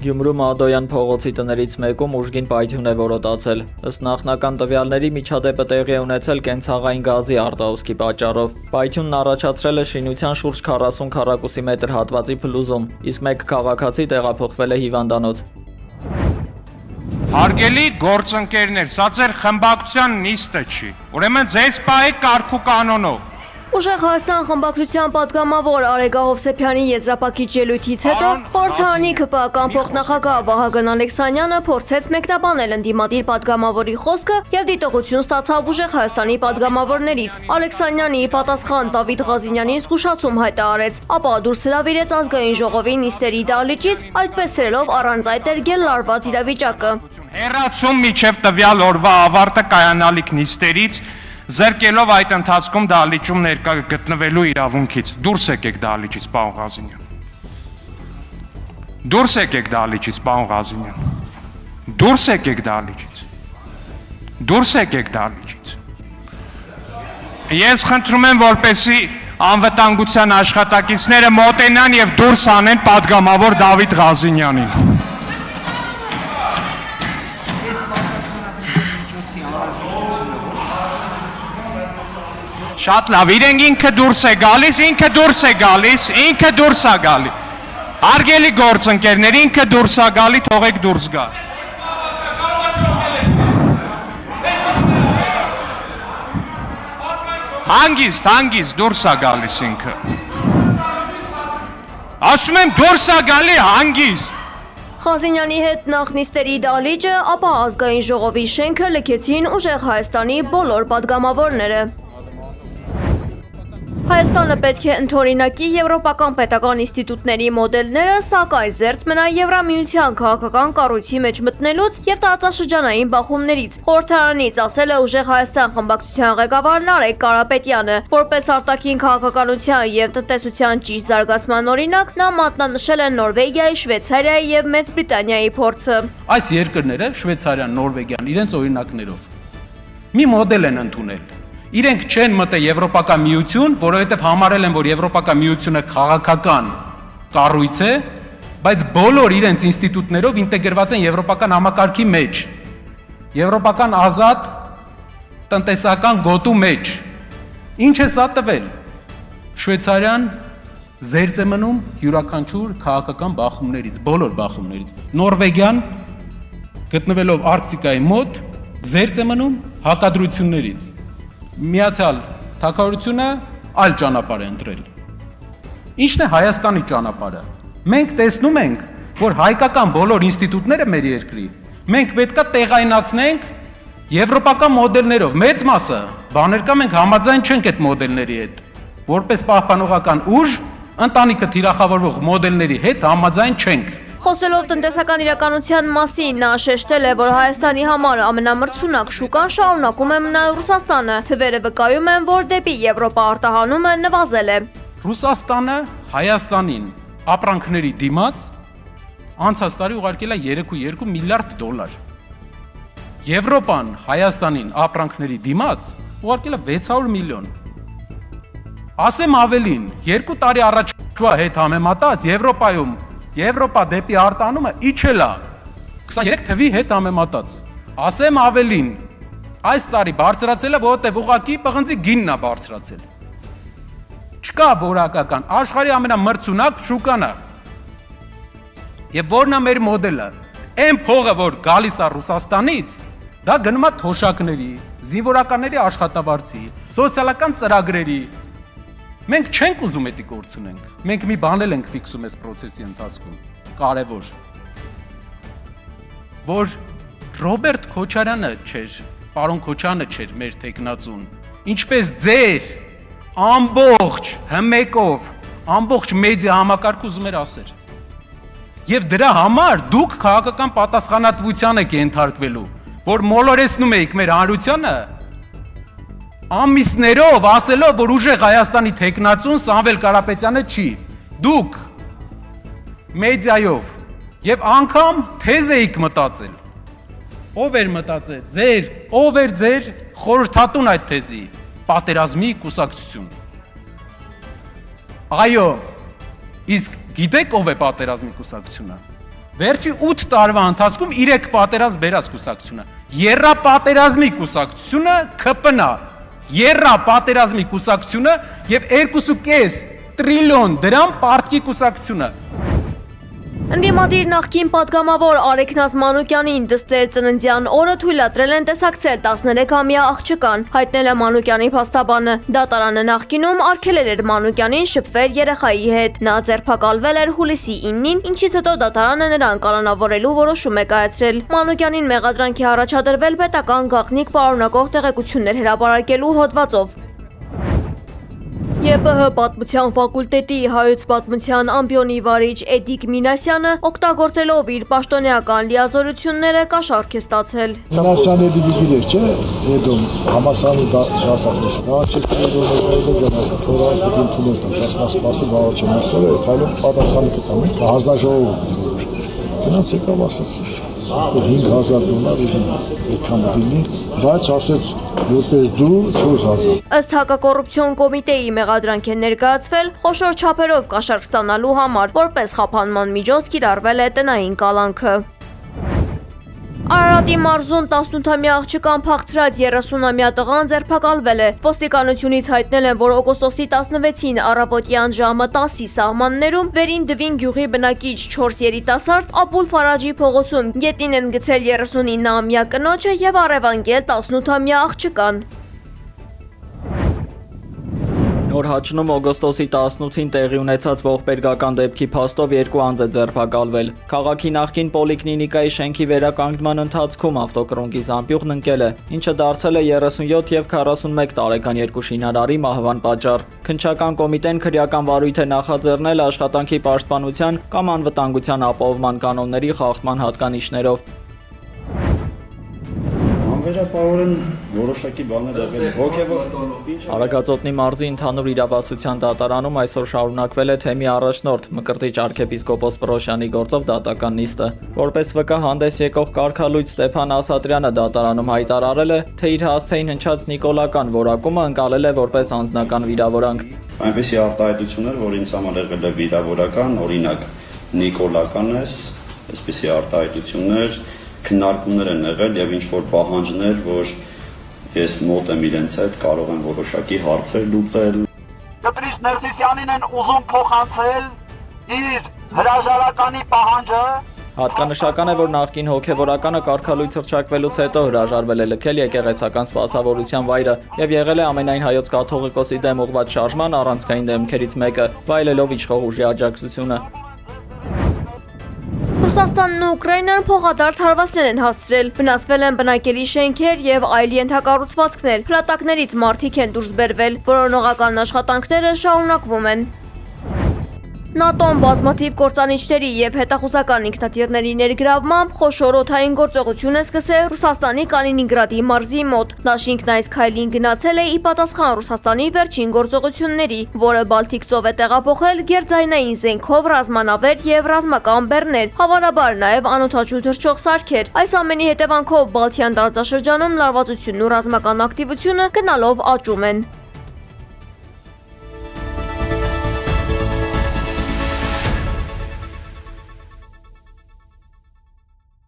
Գյումրու Մադոյան փողոցի տներից մեկում ուժգին պայթյուն է որոտացել։ Ըստ նախնական տվյալների միջադեպը տեղի է ունեցել կենցաղային գազի արտահոսքի պատճառով։ Պայթյունն առաջացրել է շինության շուրջ 40 քառակուսի մետր հատվածի փլուզում, իսկ մեկ քաղաքացի տեղափոխվել է հիվանդանոց։ Հարգելի գործընկերներ, սա ձեր խմբակցության նիստը չի։ Ուրեմն ձեզ պահեք կարգ ու կանոնով։ Ուժեղ Հայաստան խմբակցության պատգամավոր Արեգ Ահովսեփյանի եզրափակիչ ելույթից հետո խորհրդարանի ԿՊԱ-ական փոխնախագահ Վահագն Ալեքսանյանը փորձեց մեկնաբանել ընդդիմադիր պատգամավորի խոսքը եւ դիտողություն ստացավ Ուժեղ Հայաստանի պատգամավորներից։ Ալեքսանյանի պատասխան Դավիթ Ղազինյանին զգուշացում հայտարարեց, ապա դուրս հրավիրեց ազգային ժողովի նիստերի դահլիճից, այդպես սերելով առանց այտերգել լարված իրավիճակը։ Հեռացում միջև տվյալ օրվա ավարտը կայանալիք նիստերից զրկելով այդ ընթացքում դահլիճում ներկա գտնվելու իրավունքից։ Դուրս եկեք դահլիճից, պարոն Ղազինյան։ Դուրս եկեք դահլիճից, պարոն Ղազինյան։ Դուրս եկեք դահլիճից։ Դուրս եկեք դահլիճից։ Ես խնդրում եմ, որպեսզի անվտանգության աշխատակիցները մոտենան եւ դուրս անեն պատգամավոր Դավիթ Ղազինյանին։ Շատ լավ, իրենք ինքը դուրս է գալիս, ինքը դուրս է գալիս, ինքը դուրս է գալի։ Հարգելի գործընկերներ, ինքը դուրս է գալի, թողեք դուրս գա։ Հանգիստ դուրս է գալիս ինքը։ Ասում եմ դուրս է գալի հանգիստ։ Ղազինյանի հետ նախ նիստերի դահլիճը, ապա ազգային ժողովի շենքը լքեցին Ուժեղ Հայաստանի բոլոր պատգամավորները։ Հայաստանը պետք է ընդօրինակի եվրոպական պետական ինստիտուտների մոդելները, սակայն զերծ մնա Եվրամիության քաղաքական կառույցի մեջ մտնելուց եւ տարածաշրջանային բախումներից։ Խորհրդարանից ասել է Ուժեղ Հայաստան խմբակցության ղեկավար Արեգ Կարապետյանը, որպես արտաքին քաղաքականության եւ տնտեսության ճիշտ զարգացման օրինակ, նա մատնանշել է Նորվեգիայի, Շվեյցարիայի եւ Մեծ Բրիտանիայի փորձը։ Այս երկրները, Շվեյցարիան, Նորվեգիան, իրենց օրինակներով մի մոդել են ընդունել։ Իրենք չեն մտել Եվրոպական միություն, որովհետև համարել են, որ Եվրոպական միությունը քաղաքական կառույց է, բայց բոլոր իրենց ինստիտուտներով ինտեգրված են եվրոպական համակարգի մեջ, եվրոպական ազատ տնտեսական գոտու մեջ։ Ինչ է սա տվել։ Շվեյցարիան զերծ է մնում յուրաքանչյուր քաղաքական բախումներից, բոլոր բախումներից։ Նորվեգիան գտնվելով Արկտիկայի մոտ զերծ է մնում հակադրություններից։ Միացյալ Թագավորությունը այլ ճանապարհ է ընտրել։ Ինչն է Հայաստանի ճանապարհը։ Մենք տեսնում ենք, որ հայկական բոլոր ինստիտուտները մեր երկրի մենք պետքա տեղայնացնենք եվրոպական մոդելներով։ Մեծ մասը բաներ կա, մենք համաձայն չենք այդ մոդելների հետ։ Որպես պահպանողական ուժ, ընտանիքը թիրախավորող մոդելների հետ համաձայն չենք։ Խոսելով տնտեսական իրականության մասին, նա շեշտել է, որ Հայաստանի համար ամենամրցունակ շուկան շարունակում է մնալ Ռուսաստանը։ Թվերը վկայում են, որ դեպի Եվրոպա արտահանումը նվազել է։ Ռուսաստանը Հայաստանին ապրանքների դիմաց անցած տարի ուղարկել է 3.2 միլիարդ դոլար։ Եվրոպան Հայաստանին ապրանքների դիմաց ուղարկել է 600 միլիոն։ Ասեմ ավելին, 2 տարի առաջվա հետ համեմատած Եվրոպայում Եվրոպա դեպի արտանումը իջել է 23 թվի հետ համեմատած։ Ասեմ ավելին, այս տարի բարձրացել է, որովհետև ուղղակի պղնձի գինն է բարձրացել։ Չկա որակական, աշխարհի ամենամրցունակ շուկան է։ Եվ որն է մեր մոդելը։ Այն փողը, որ գալիս է Ռուսաստանից, դա գնում է թոշակների, զինվորականների աշխատավարձի, սոցիալական ծրագրերի։ Մենք չենք ուզում էդի գործունենք, մենք մի բան ենք ֆիքսում այս պրոցեսի ընթացքում, կարևոր, որ Ռոբերտ Քոչարյանը չէր, պարոն Քոչարյանը չէր մեր տեխնացուն, ինչպես ձեր ամբողջ հմեկով, ամբողջ մեդիա համակարգ ուզում էր ասեր։ Եվ դրա համար դուք քաղաքական պատասխանատվության եք ենթարկվելու, որ մոլորեցնում եք մեր հանրությանը, ամիսներով ասելով, որ Ուժեղ Հայաստանի տեխնացուն Սամվել Կարապետյանը չի, դուք մեդիայով եւ անգամ թեզ էիք մտածել, ով էր մտածել, ով էր ձեր խորհրդատուն այդ թեզի, պատերազմի կուսակցություն։ Այո, իսկ գիտեք ով է պատերազմի կուսակցությունը։ Վերջի 8 տարվա ընթացքում 3 պատերազմ բերած կուսակցությունը։ Եռապատերազմի կուսակցությունը ԿՊՆ-ը, եռապատերազմի կուսակցությունը եւ 2.5 տրիլիոն դրամ պարտքի կուսակցությունը։ Ընդդիմադիր նախկին պատգամավոր Արեգնազ Մանուկյանին դստեր ծննդյան օրը թույլատրել են տեսակցել 13-ամյա աղջկան, հայտնել է Մանուկյանի փաստաբանը։ Դատարանը նախկինում արգելել էր Մանուկյանին շփվել երեխայի հետ։ Նա ձերբակալվել էր հուլիսի 9-ին, ինչից հետո դատարանը նրան կալանավորելու որոշում է կայացրել։ Մանուկյանին մեղադրանքի առաջադրվել պետական գաղտնիք պարունակող տեղեկություններ հրապարակելու հոդվածով։ ԵՊՀ պատմության ֆակուլտետի հայոց պատմության ամբիոնի վարիչ Էդիկ Մինասյանը օգտագործելով իր պաշտոնեական լիազորությունները կաշառք է ստացել։ Մինասյանը դիգիրեր չէ, հետո համասարի դասախոս, $5000 բայց ասեց որպես դու 4000։ Ըստ հակակոռուպցիոն կոմիտեի մեղադրանք է ներկայացվել խոշոր չափերով կաշառք ստանալու համար, որպես խափանման միջոց կիրառվել է տնային կալանքը։ Արարատի մարզում 18-ամյա աղջկան փախցրած 30-ամյա տղան ձերբակալվել է։ Ոստիկանությունից հայտնել են, որ օգոստոսի 16-ին առավոտյան ժամը 10-ի սահմաններում Վերին Դվին գյուղի բնակիչ 4 երիտասարդ Աբուլ Ֆարաջի փողոցում գետին են գցել 39-ամյա կնոջը եւ առևանգել 18-ամյա աղջկան։ Նոր Հաչնում օգոստոսի 18-ին տեղի ունեցած ողբերգական դեպքի փաստով 2 անձ է ձերբակալվել։ Քաղաքի նախկին պոլիկլինիկայի շենքի վերականգնման ընթացքում ավտոկրունկի զամբյուղն ընկել է, ինչը դարձել է 37 եւ 41 տարեկան երկու շինարարի մահվան պատճառ։ Քննչական կոմիտեն քրեական վարույթ է նախաձեռնել աշխատանքի պաշտպանության կամ անվտանգության ապահովման կանոնների խախտման հատկանիշներով։ Վերապահորեն որոշակի բաներ եղել հոգևոր Արագածոտնի մարզի ընդհանուր իրավասության դատարանում այսօր շարունակվել է թեմի առաջնորդ Մկրտիչ arczepiskopos Պրոշյանի գործով դատական նիստը։ Որպես վկա հանդես եկող կարգալույծ Ստեփան Ասատրյանը դատարանում հայտարարել է, թե իր հասցեին հնչած նիկոլական որակումը ընկալել է որպես անձնական վիրավորանք։ այնպիսի արտահայտություններ, որ ինձ համար եղել է վիրավորական, օրինակ նիկոլական է, այսպիսի արտահայտություններ քննարկումներ են եղել եւ ինչ որ պահանջներ, որ ես մոտ եմ իրենց հետ կարող եմ որոշակի հարցեր լուծել։ Կտրիչ Ներսիսյանին են ուզում փոխանցել իր հրաժարականի պահանջը։ Հատկանշական է, որ նախկին հոգևորականը կարգալույց հռչակվելուց հետո հրաժարվել է լքել եկեղեցական սպասավորության վայրը եւ եղել է ամենայն հայոց կաթողիկոսի դեմ ուղղված շարժման առանցքային դեմքերից մեկը, վայելելով իշխող ուժի աջակցությունը։ Ռուսաստանն ու Ուկրաինան փոխադարձ հարվածներ են հասցրել, վնասվել են բնակելի շենքեր եւ այլ ենթակառուցվածքներ, փլատակներից մարդիկ են դուրս բերվել, որոնողական աշխատանքները շարունակվում են։ ՆԱՏՕ-ն բազմաթիվ կործանիչների եւ հետախուզական ինքնաթիռների ներգրավմամբ խոշոր օդային գործողություն է սկսել Ռուսաստանի Կալինինգրադի մարզի մոտ։ Դաշինքն այս քայլին գնացել է ի պատասխան Ռուսաստանի վերջին գործողությունների, որը Բալտիկ ծով է տեղափոխել գերձայնային զենքով ռազմանավեր եւ ռազմական բեռներ, հավանաբար նաեւ անօդաչու թռչող սարքեր։ Այս ամենի հետևանքով Բալթյան տարածաշրջանում լարվածությունն ու ռազմական ակտիվությունը գնալով աճում են։